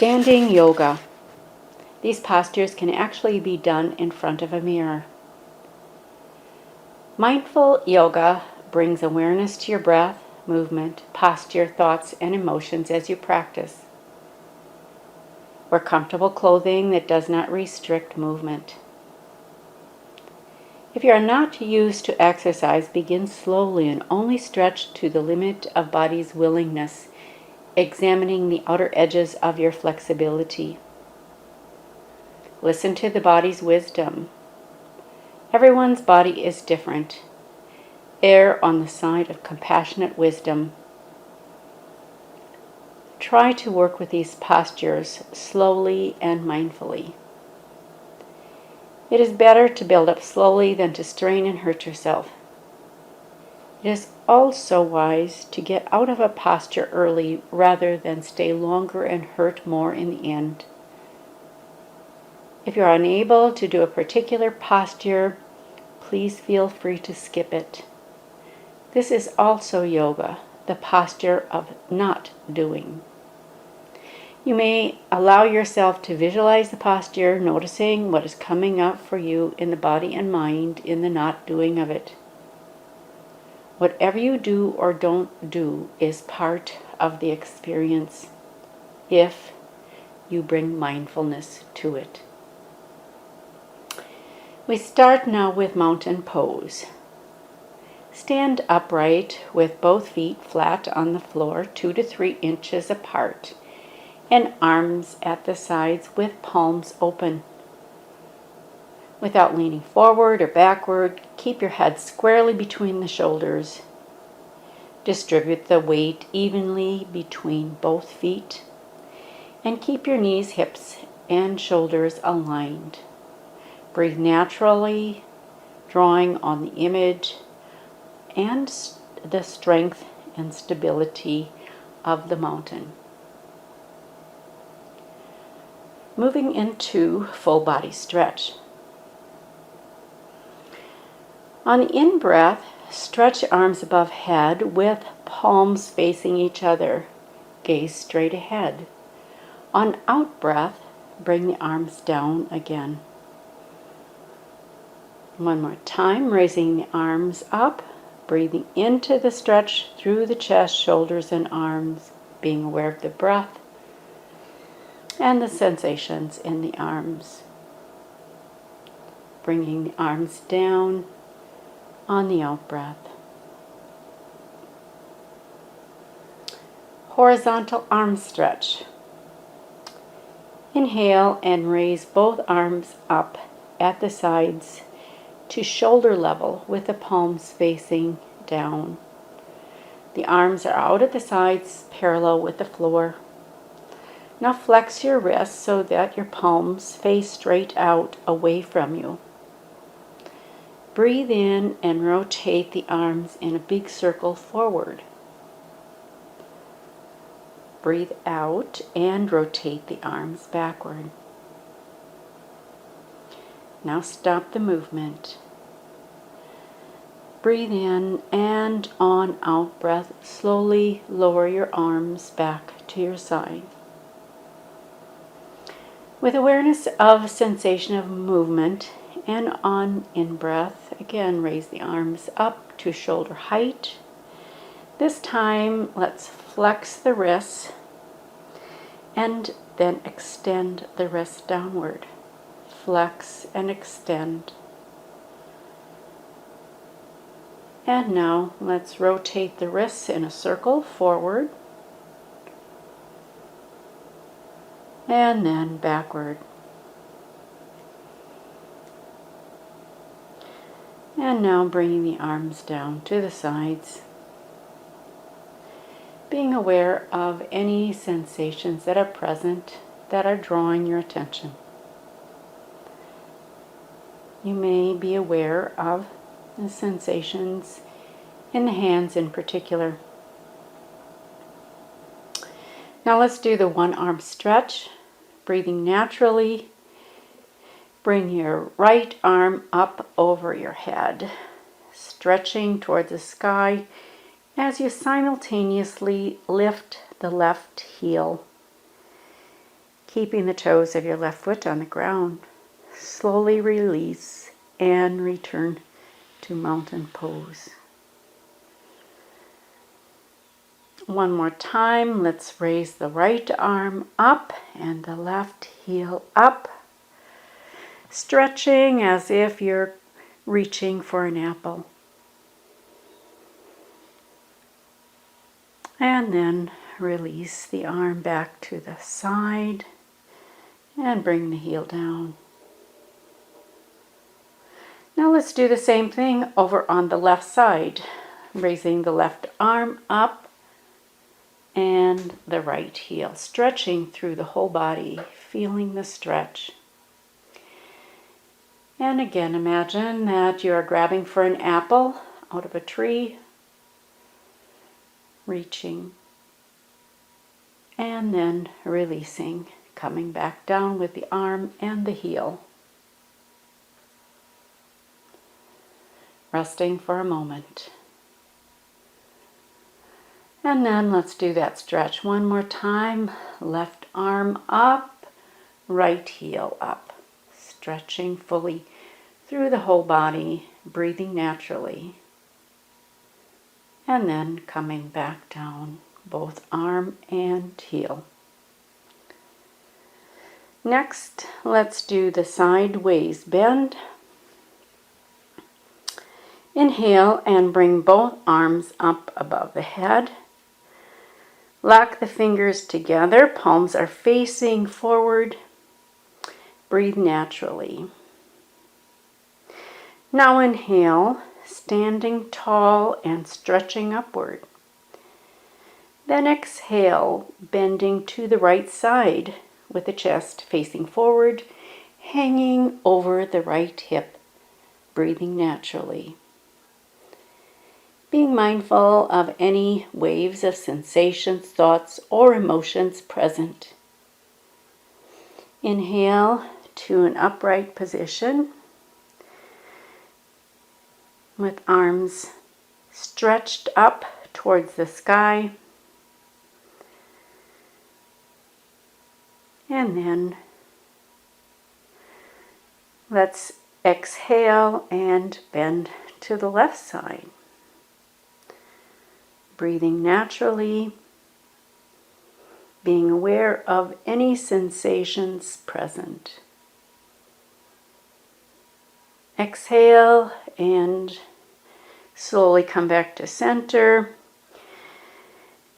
Standing yoga. These postures can actually be done in front of a mirror. Mindful yoga brings awareness to your breath, movement, posture, thoughts, and emotions as you practice. Wear comfortable clothing that does not restrict movement. If you are not used to exercise, begin slowly and only stretch to the limit of body's willingness, examining the outer edges of your flexibility. Listen to the body's wisdom. Everyone's body is different. Err on the side of compassionate wisdom. Try to work with these postures slowly and mindfully. It is better to build up slowly than to strain and hurt yourself. It is also wise to get out of a posture early rather than stay longer and hurt more in the end. If you are unable to do a particular posture, please feel free to skip it. This is also yoga, the posture of not doing. You may allow yourself to visualize the posture, noticing what is coming up for you in the body and mind in the not doing of it. Whatever you do or don't do is part of the experience if you bring mindfulness to it. We start now with mountain pose. Stand upright with both feet flat on the floor, 2 to 3 inches apart, and arms at the sides with palms open. Without leaning forward or backward, keep your head squarely between the shoulders. Distribute the weight evenly between both feet, and keep your knees, hips, and shoulders aligned. Breathe naturally, drawing on the image and the strength and stability of the mountain. Moving into full body stretch. On the in-breath, stretch arms above head with palms facing each other. Gaze straight ahead. On out-breath, bring the arms down again. One more time, raising the arms up, breathing into the stretch through the chest, shoulders, and arms, being aware of the breath and the sensations in the arms. Bringing the arms down on the out-breath. Horizontal arm stretch. Inhale and raise both arms up at the sides to shoulder level with the palms facing down. The arms are out at the sides, parallel with the floor. Now flex your wrists so that your palms face straight out away from you. Breathe in and rotate the arms in a big circle forward. Breathe out and rotate the arms backward. Now stop the movement. Breathe in and on out breath, slowly lower your arms back to your side. With awareness of sensation of movement and on in breath, again raise the arms up to shoulder height. This time let's flex the wrists and then extend the wrists downward. Flex and extend. And now let's rotate the wrists in a circle forward and then backward. And now bringing the arms down to the sides, being aware of any sensations that are present that are drawing your attention. You may be aware of the sensations in the hands in particular. Now let's do the one arm stretch. Breathing naturally, bring your right arm up over your head, stretching towards the sky as you simultaneously lift the left heel. Keeping the toes of your left foot on the ground. Slowly release and return to mountain pose. One more time, let's raise the right arm up and the left heel up, stretching as if you're reaching for an apple. And then release the arm back to the side and bring the heel down. Now let's do the same thing over on the left side, raising the left arm up and the right heel, stretching through the whole body, feeling the stretch. And again, imagine that you are grabbing for an apple out of a tree, reaching, and then releasing, coming back down with the arm and the heel. Resting for a moment. And then let's do that stretch one more time. Left arm up, right heel up. Stretching fully through the whole body, breathing naturally. And then coming back down, both arm and heel. Next, let's do the sideways bend. Inhale and bring both arms up above the head. Lock the fingers together, palms are facing forward. Breathe naturally. Now inhale, standing tall and stretching upward. Then exhale, bending to the right side with the chest facing forward, hanging over the right hip, breathing naturally. Being mindful of any waves of sensations, thoughts, or emotions present. Inhale to an upright position with arms stretched up towards the sky. And then let's exhale and bend to the left side. Breathing naturally, being aware of any sensations present. Exhale and slowly come back to center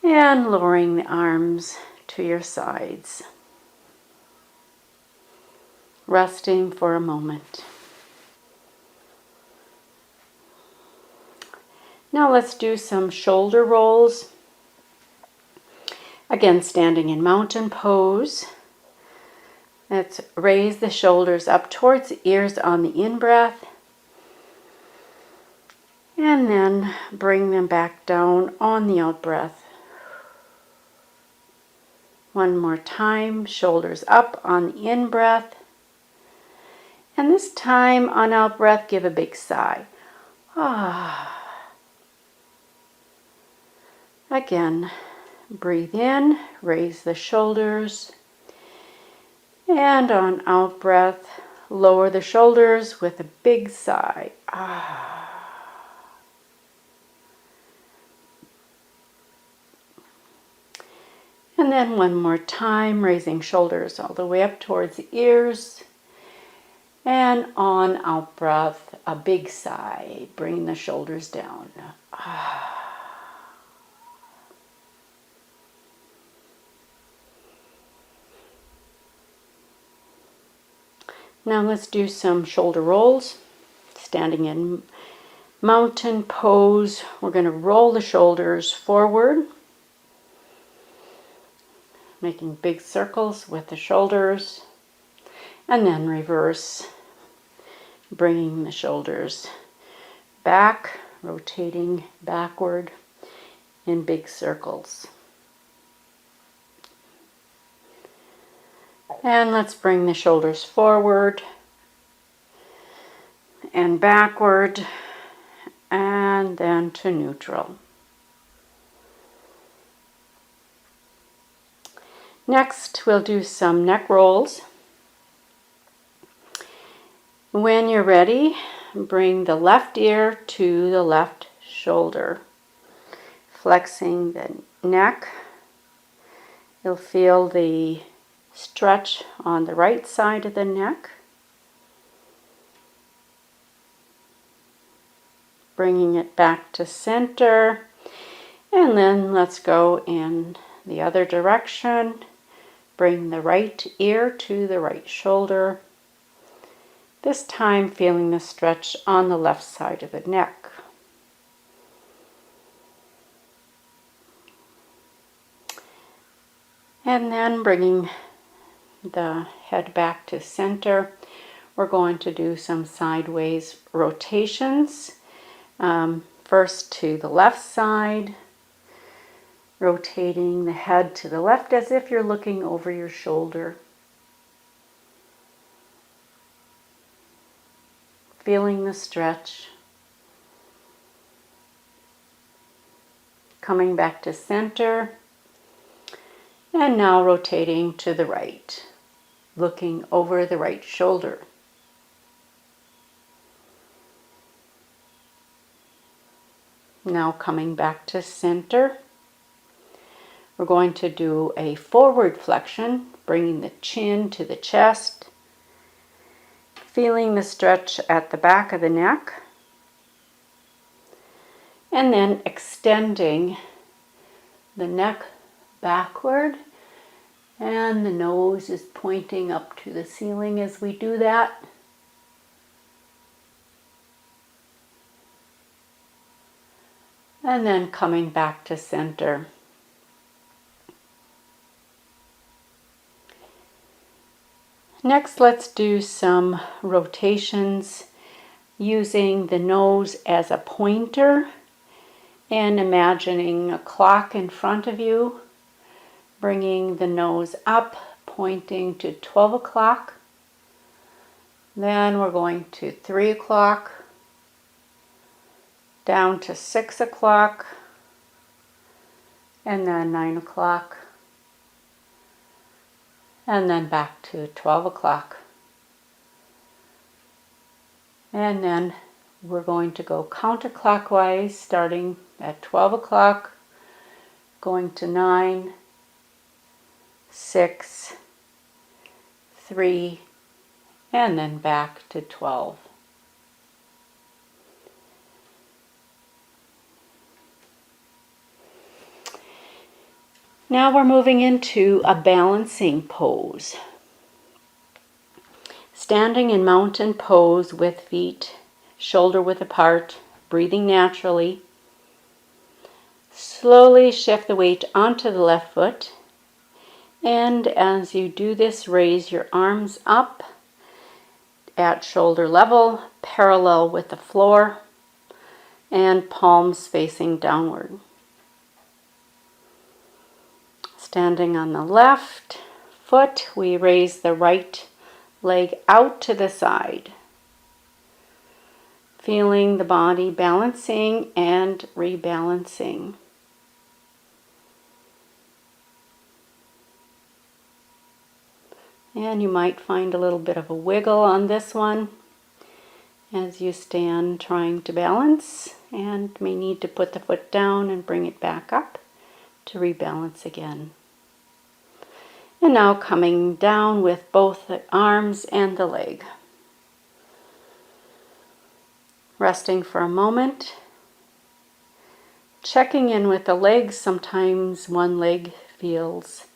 and lowering the arms to your sides. Resting for a moment. Now let's do some shoulder rolls. Again, standing in mountain pose. Let's raise the shoulders up towards the ears on the in-breath. And then bring them back down on the out-breath. One more time, shoulders up on the in-breath. And this time on out-breath, give a big sigh. Again, breathe in, raise the shoulders, and on out breath, lower the shoulders with a big sigh. And then one more time, raising shoulders all the way up towards the ears, and on out breath, a big sigh, bringing the shoulders down. Now let's do some shoulder rolls. Standing in mountain pose, we're going to roll the shoulders forward, making big circles with the shoulders, and then reverse, bringing the shoulders back, rotating backward in big circles. And let's bring the shoulders forward and backward and then to neutral. Next, we'll do some neck rolls. When you're ready, bring the left ear to the left shoulder, flexing the neck. You'll feel the stretch on the right side of the neck. Bringing it back to center. And then let's go in the other direction. Bring the right ear to the right shoulder. This time feeling the stretch on the left side of the neck. And then bringing the head back to center, we're going to do some sideways rotations. First to the left side, rotating the head to the left as if you're looking over your shoulder. Feeling the stretch. Coming back to center. And now rotating to the right, looking over the right shoulder. Now coming back to center. We're going to do a forward flexion, bringing the chin to the chest, feeling the stretch at the back of the neck, and then extending the neck backward, and the nose is pointing up to the ceiling as we do that. And then coming back to center. Next, let's do some rotations using the nose as a pointer and imagining a clock in front of you, bringing the nose up, pointing to 12 o'clock. Then we're going to 3 o'clock, down to 6 o'clock, and then 9 o'clock, and then back to 12 o'clock. And then we're going to go counterclockwise, starting at 12 o'clock, going to 9, 6, 3, and then back to 12. Now we're moving into a balancing pose. Standing in mountain pose with feet shoulder width apart, breathing naturally. Slowly shift the weight onto the left foot. And as you do this, raise your arms up at shoulder level, parallel with the floor, and palms facing downward. Standing on the left foot, we raise the right leg out to the side, feeling the body balancing and rebalancing. And you might find a little bit of a wiggle on this one as you stand trying to balance, and may need to put the foot down and bring it back up to rebalance again. And now coming down with both the arms and the leg. Resting for a moment. Checking in with the legs. Sometimes one leg feels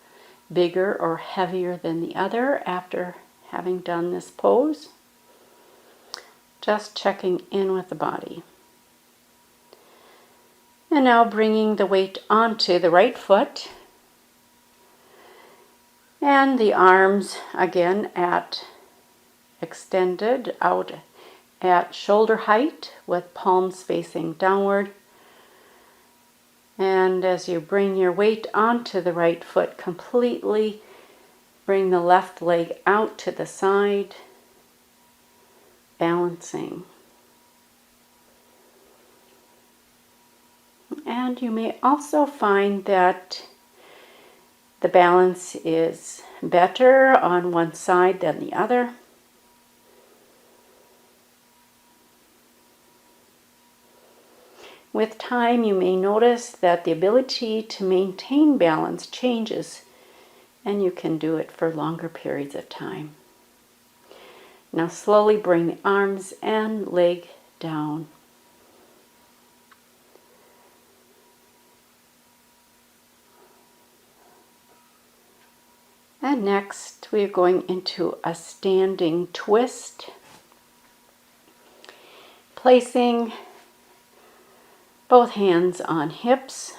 bigger or heavier than the other after having done this pose. Just checking in with the body. And now bringing the weight onto the right foot. And the arms again extended out at shoulder height with palms facing downward. And as you bring your weight onto the right foot completely, bring the left leg out to the side, balancing. And you may also find that the balance is better on one side than the other. With time, you may notice that the ability to maintain balance changes, and you can do it for longer periods of time. Now slowly bring the arms and leg down. And next, we're going into a standing twist, placing both hands on hips.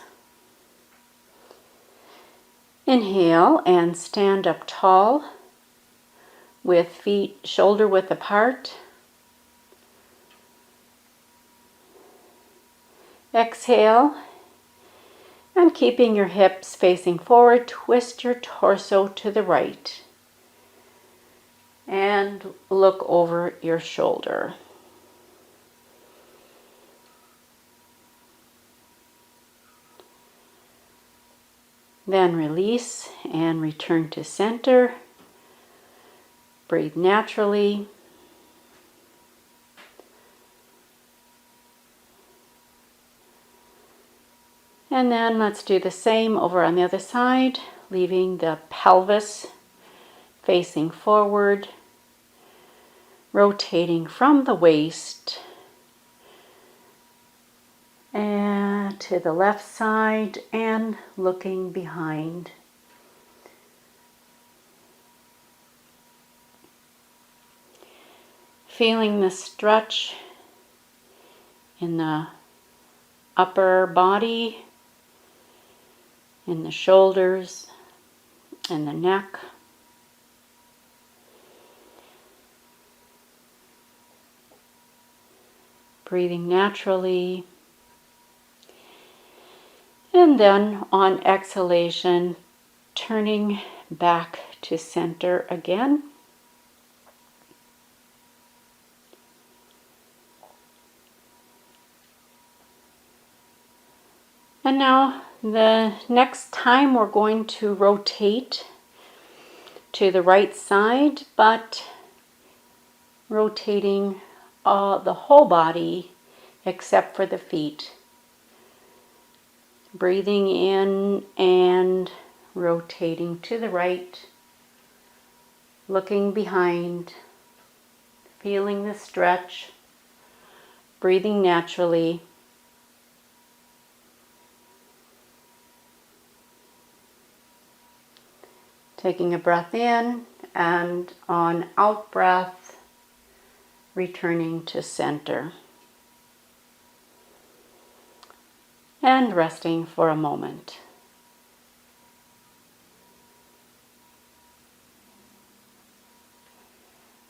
Inhale and stand up tall with feet shoulder width apart. Exhale, and keeping your hips facing forward, twist your torso to the right and look over your shoulder. Then release and return to center. Breathe naturally. And then let's do the same over on the other side, leaving the pelvis facing forward, rotating from the waist and to the left side and looking behind. Feeling the stretch in the upper body, in the shoulders and the neck. Breathing naturally. And then on exhalation, turning back to center again. And now the next time we're going to rotate to the right side, but rotating the whole body except for the feet. Breathing in and rotating to the right, looking behind, feeling the stretch, breathing naturally. Taking a breath in, and on out breath, returning to center. And resting for a moment.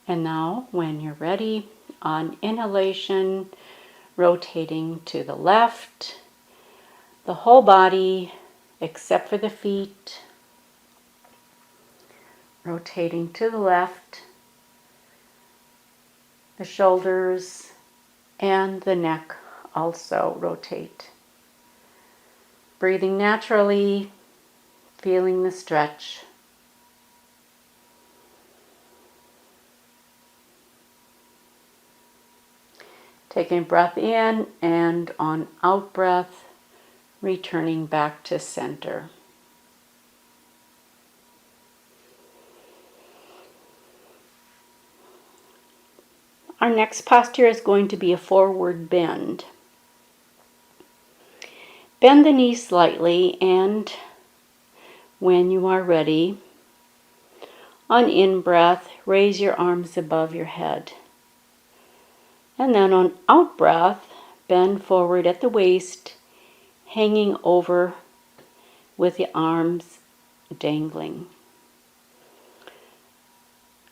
And now, when you're ready, on inhalation, rotating to the left, the whole body except for the feet. Rotating to the left, the shoulders and the neck also rotate. Breathing naturally, feeling the stretch. Taking a breath in, and on out breath, returning back to center. Our next posture is going to be a forward bend. Bend the knees slightly, and when you are ready, on in-breath, raise your arms above your head. And then on out-breath, bend forward at the waist, hanging over with the arms dangling.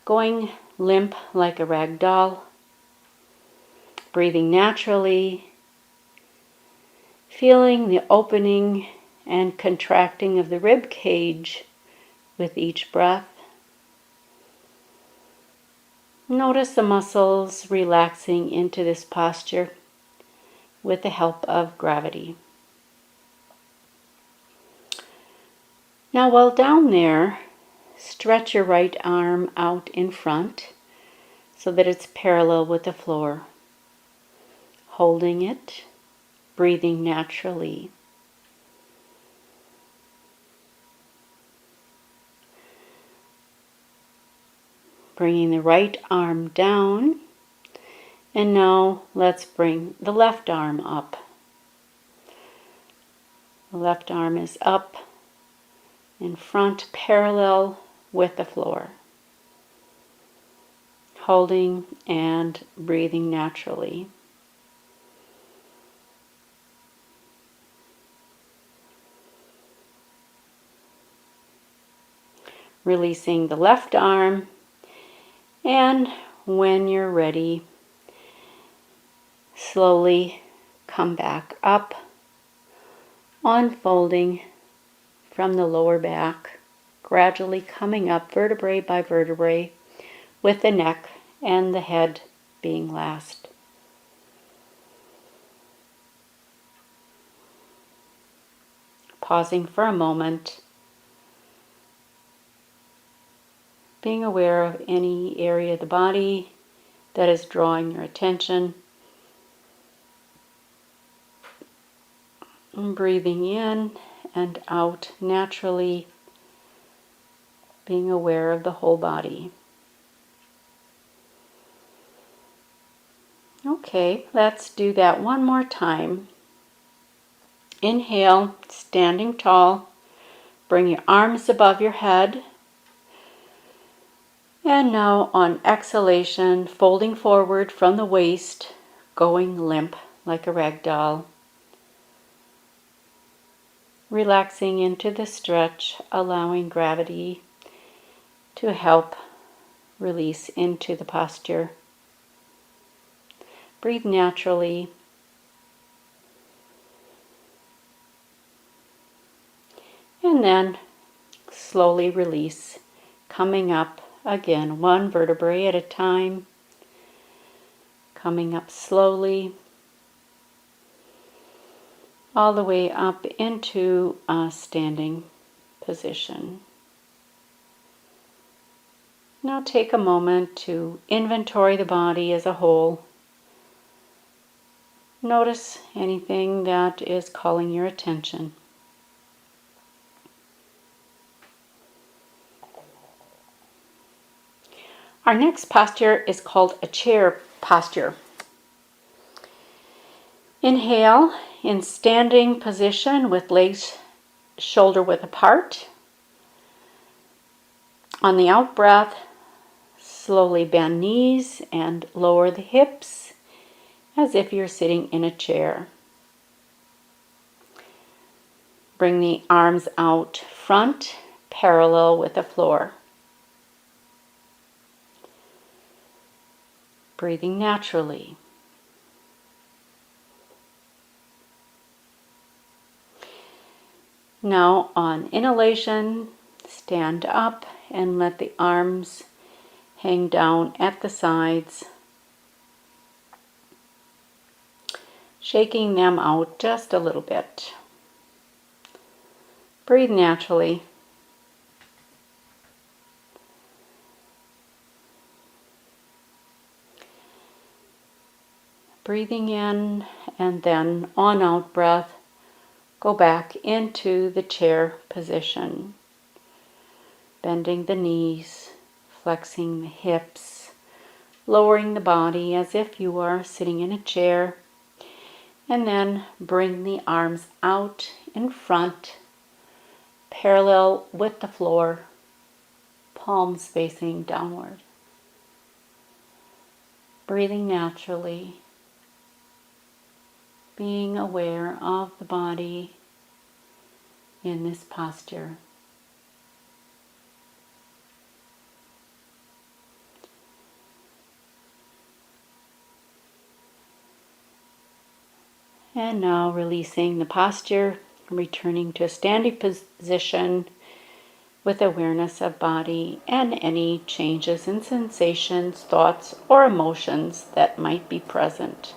Going limp like a rag doll. Breathing naturally, feeling the opening and contracting of the rib cage with each breath. Notice the muscles relaxing into this posture with the help of gravity. Now while down there, stretch your right arm out in front so that it's parallel with the floor. Holding it, breathing naturally. Bringing the right arm down, and now let's bring the left arm up. The left arm is up in front, parallel with the floor. Holding and breathing naturally. Releasing the left arm, and when you're ready, slowly come back up, unfolding from the lower back, gradually coming up vertebrae by vertebrae, with the neck and the head being last. Pausing for a moment, being aware of any area of the body that is drawing your attention. And breathing in and out naturally, being aware of the whole body. Okay, let's do that one more time. Inhale, standing tall. Bring your arms above your head. And now on exhalation, folding forward from the waist, going limp like a rag doll. Relaxing into the stretch, allowing gravity to help release into the posture. Breathe naturally. And then slowly release, coming up again, one vertebrae at a time, coming up slowly, all the way up into a standing position. Now take a moment to inventory the body as a whole. Notice anything that is calling your attention. Our next posture is called a chair posture. Inhale in standing position with legs shoulder width apart. On the out breath, slowly bend knees and lower the hips as if you're sitting in a chair. Bring the arms out front, parallel with the floor. Breathing naturally. Now on inhalation, stand up and let the arms hang down at the sides, shaking them out just a little bit. Breathe naturally. Breathing in, and then on out breath, go back into the chair position. Bending the knees, flexing the hips, lowering the body as if you are sitting in a chair. And then bring the arms out in front, parallel with the floor, palms facing downward. Breathing naturally. Being aware of the body in this posture. And now releasing the posture, returning to a standing position with awareness of body and any changes in sensations, thoughts, or emotions that might be present.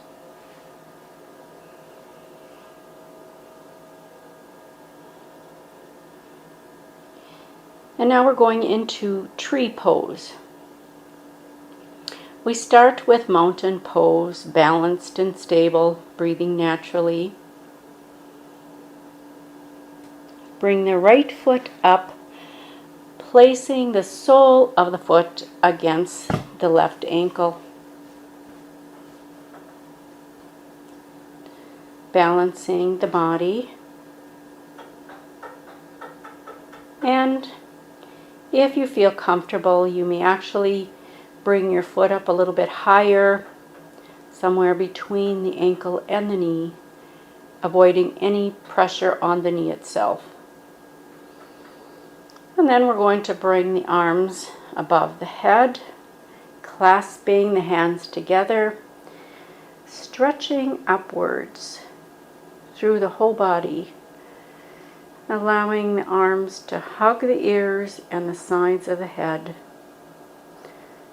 And now we're going into tree pose. We start with mountain pose, balanced and stable, breathing naturally. Bring the right foot up, placing the sole of the foot against the left ankle. Balancing the body. And if you feel comfortable, you may actually bring your foot up a little bit higher, somewhere between the ankle and the knee, avoiding any pressure on the knee itself. And then we're going to bring the arms above the head, clasping the hands together, stretching upwards through the whole body, allowing the arms to hug the ears and the sides of the head,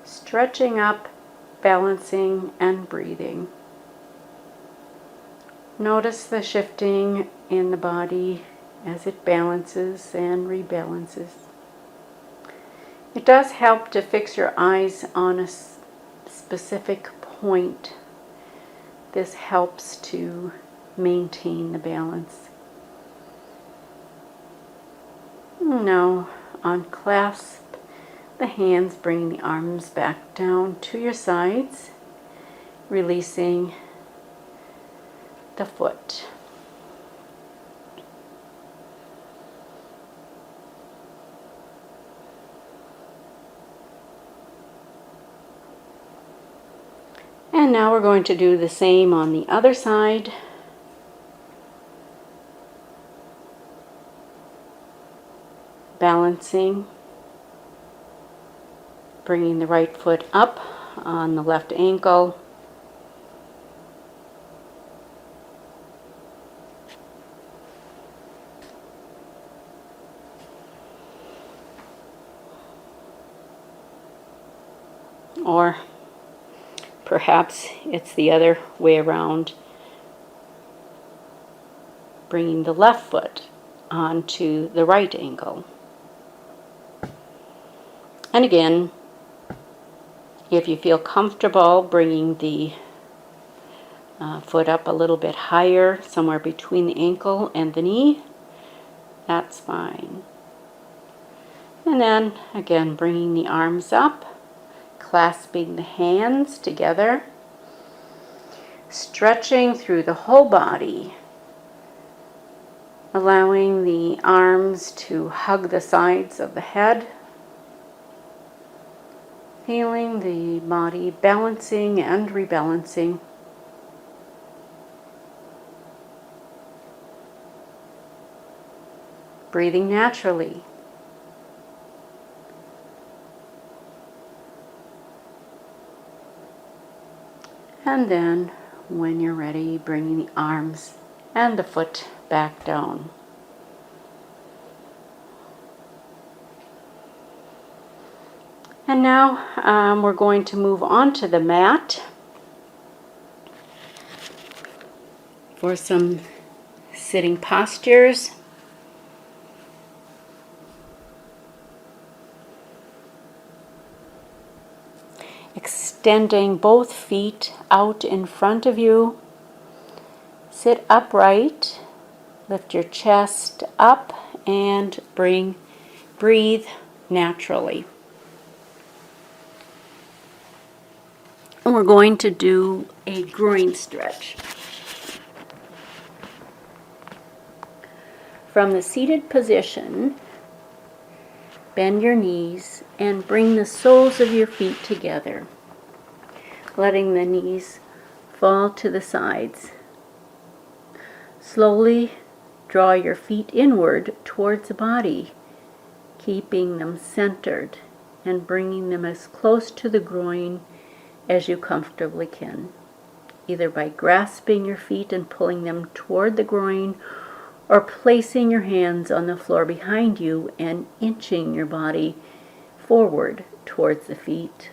stretching up, balancing, and breathing. Notice the shifting in the body as it balances and rebalances. It does help to fix your eyes on a specific point. This helps to maintain the balance. Now, unclasp the hands, bringing the arms back down to your sides, releasing the foot. And now we're going to do the same on the other side. Balancing, bringing the right foot up on the left ankle. Or perhaps it's the other way around, bringing the left foot onto the right ankle. And again, if you feel comfortable bringing the foot up a little bit higher, somewhere between the ankle and the knee, that's fine. And then again, bringing the arms up, clasping the hands together, stretching through the whole body, allowing the arms to hug the sides of the head, feeling the body balancing and rebalancing. Breathing naturally. And then, when you're ready, bringing the arms and the foot back down. And now we're going to move on to the mat for some sitting postures. Extending both feet out in front of you. Sit upright, lift your chest up, and breathe naturally. And we're going to do a groin stretch. From the seated position, bend your knees and bring the soles of your feet together, letting the knees fall to the sides. Slowly draw your feet inward towards the body, keeping them centered and bringing them as close to the groin as you comfortably can, either by grasping your feet and pulling them toward the groin, or placing your hands on the floor behind you and inching your body forward towards the feet.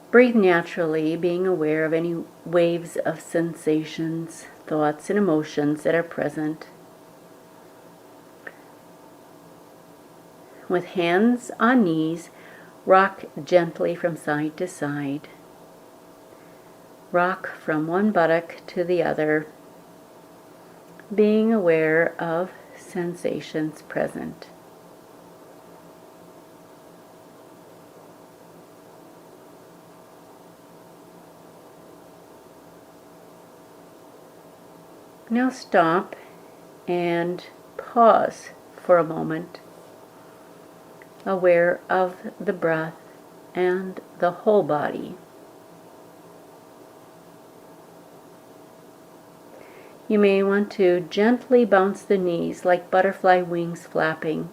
Breathe naturally, being aware of any waves of sensations, thoughts, and emotions that are present. With hands on knees, rock gently from side to side. Rock from one buttock to the other, being aware of sensations present. Now stop and pause for a moment, aware of the breath and the whole body. You may want to gently bounce the knees like butterfly wings flapping,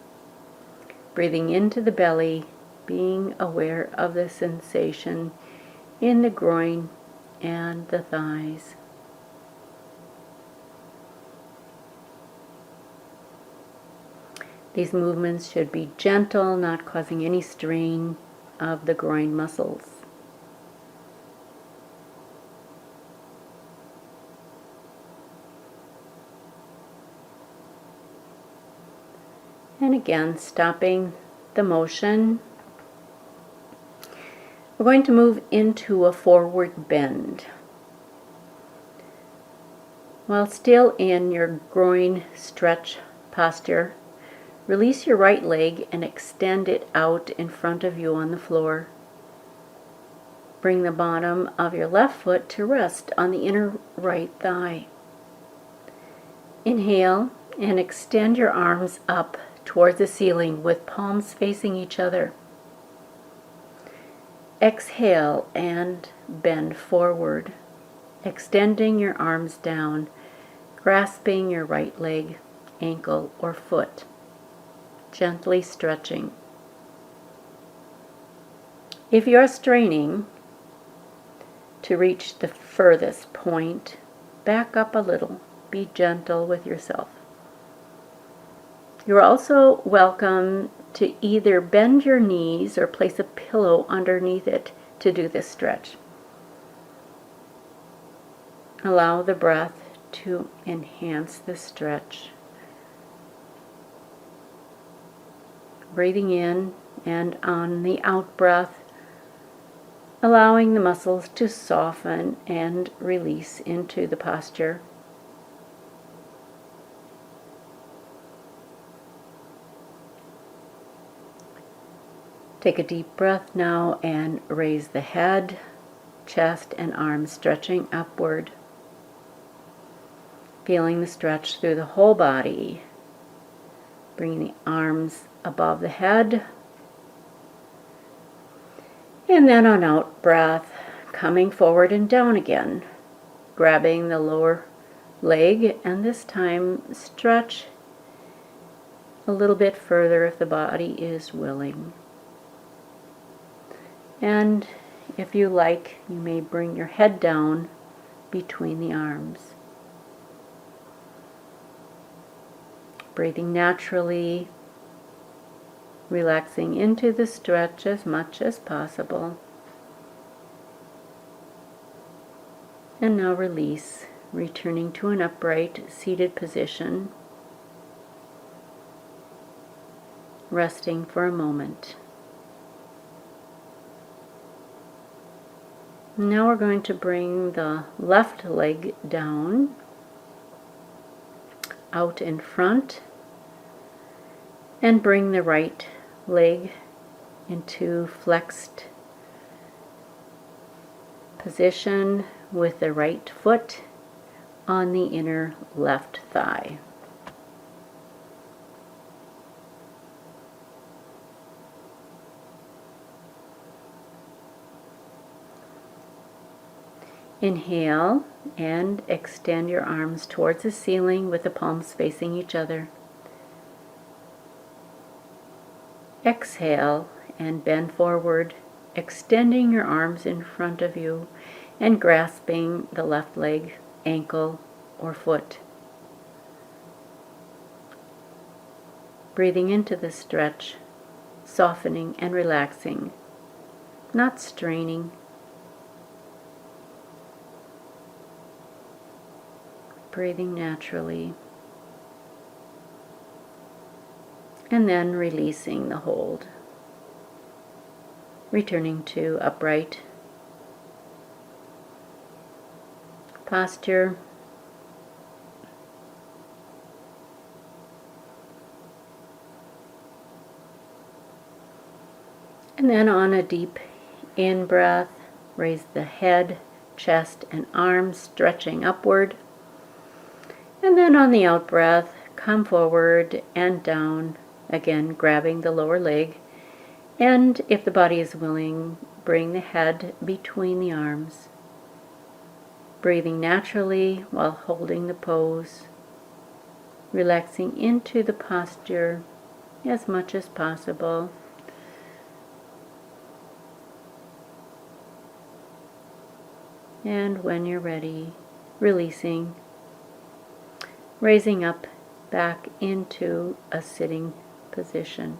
breathing into the belly, being aware of the sensation in the groin and the thighs. These movements should be gentle, not causing any strain of the groin muscles. And again, stopping the motion. We're going to move into a forward bend. While still in your groin stretch posture, release your right leg and extend it out in front of you on the floor. Bring the bottom of your left foot to rest on the inner right thigh. Inhale and extend your arms up towards the ceiling with palms facing each other. Exhale and bend forward, extending your arms down, grasping your right leg, ankle, or foot. Gently stretching. If you are straining to reach the furthest point, back up a little. Be gentle with yourself. You're also welcome to either bend your knees or place a pillow underneath it to do this stretch. Allow the breath to enhance the stretch. Breathing in, and on the out breath, allowing the muscles to soften and release into the posture. Take a deep breath now and raise the head, chest, and arms stretching upward. Feeling the stretch through the whole body. Bringing the arms above the head. And then on out breath, coming forward and down again. Grabbing the lower leg, and this time stretch a little bit further if the body is willing. And if you like, you may bring your head down between the arms. Breathing naturally, relaxing into the stretch as much as possible. And now release, returning to an upright seated position, resting for a moment. Now we're going to bring the left leg down, out in front, and bring the right leg into flexed position with the right foot on the inner left thigh. Inhale and extend your arms towards the ceiling with the palms facing each other. Exhale and bend forward, extending your arms in front of you and grasping the left leg, ankle, or foot. Breathing into the stretch, softening and relaxing, not straining. Breathing naturally. and then releasing the hold. Returning to upright posture. And then on a deep in-breath, raise the head, chest, and arms, stretching upward. And then on the out-breath, come forward and down, again grabbing the lower leg. And if the body is willing, bring the head between the arms. Breathing naturally while holding the pose. Relaxing into the posture as much as possible. And when you're ready, releasing, raising up back into a sitting position.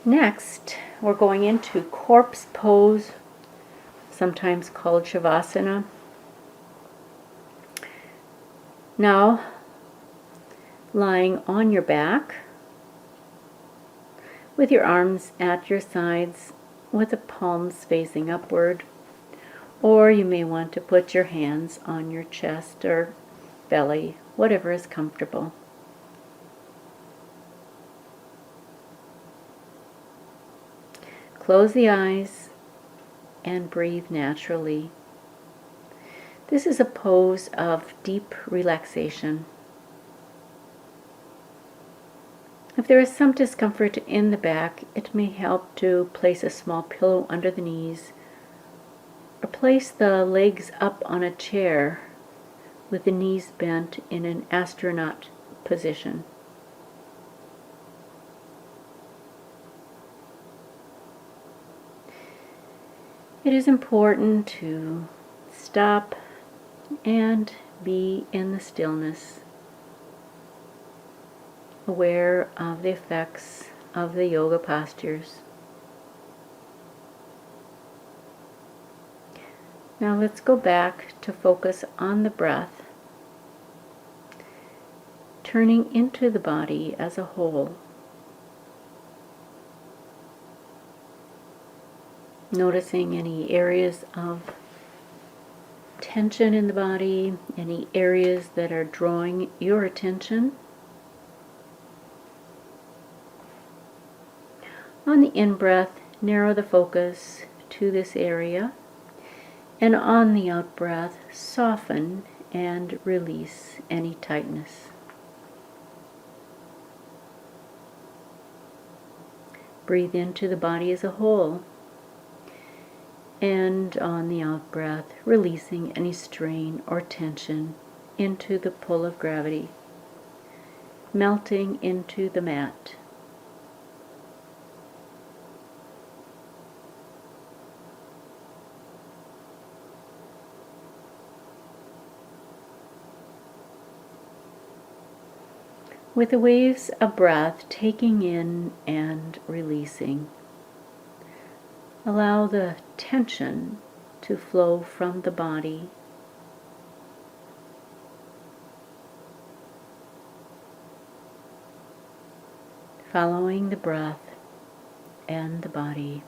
Next, we're going into corpse pose, sometimes called Shavasana. Now, lying on your back, with your arms at your sides, with the palms facing upward, or you may want to put your hands on your chest or belly, whatever is comfortable. Close the eyes and breathe naturally. This is a pose of deep relaxation. If there is some discomfort in the back, it may help to place a small pillow under the knees or place the legs up on a chair with the knees bent in an astronaut position. It is important to stop and be in the stillness, aware of the effects of the yoga postures. Now let's go back to focus on the breath, turning into the body as a whole. Noticing any areas of tension in the body, any areas that are drawing your attention. On the in-breath, narrow the focus to this area, and on the out-breath, soften and release any tightness. Breathe into the body as a whole, and on the out-breath, releasing any strain or tension into the pull of gravity, melting into the mat. With the waves of breath taking in and releasing, allow the tension to flow from the body. Following the breath and the body.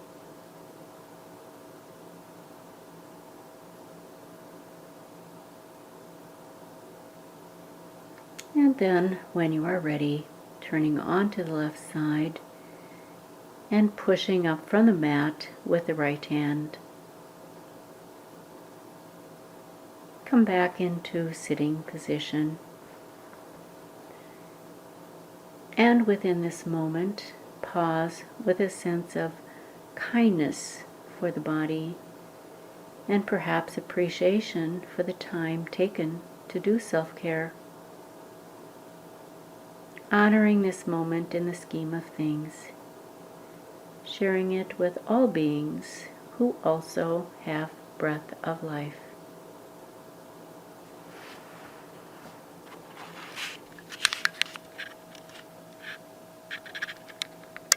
And then, when you are ready, turning onto the left side and pushing up from the mat with the right hand. Come back into sitting position. And within this moment, pause with a sense of kindness for the body and perhaps appreciation for the time taken to do self-care. Honoring this moment in the scheme of things, sharing it with all beings who also have breath of life.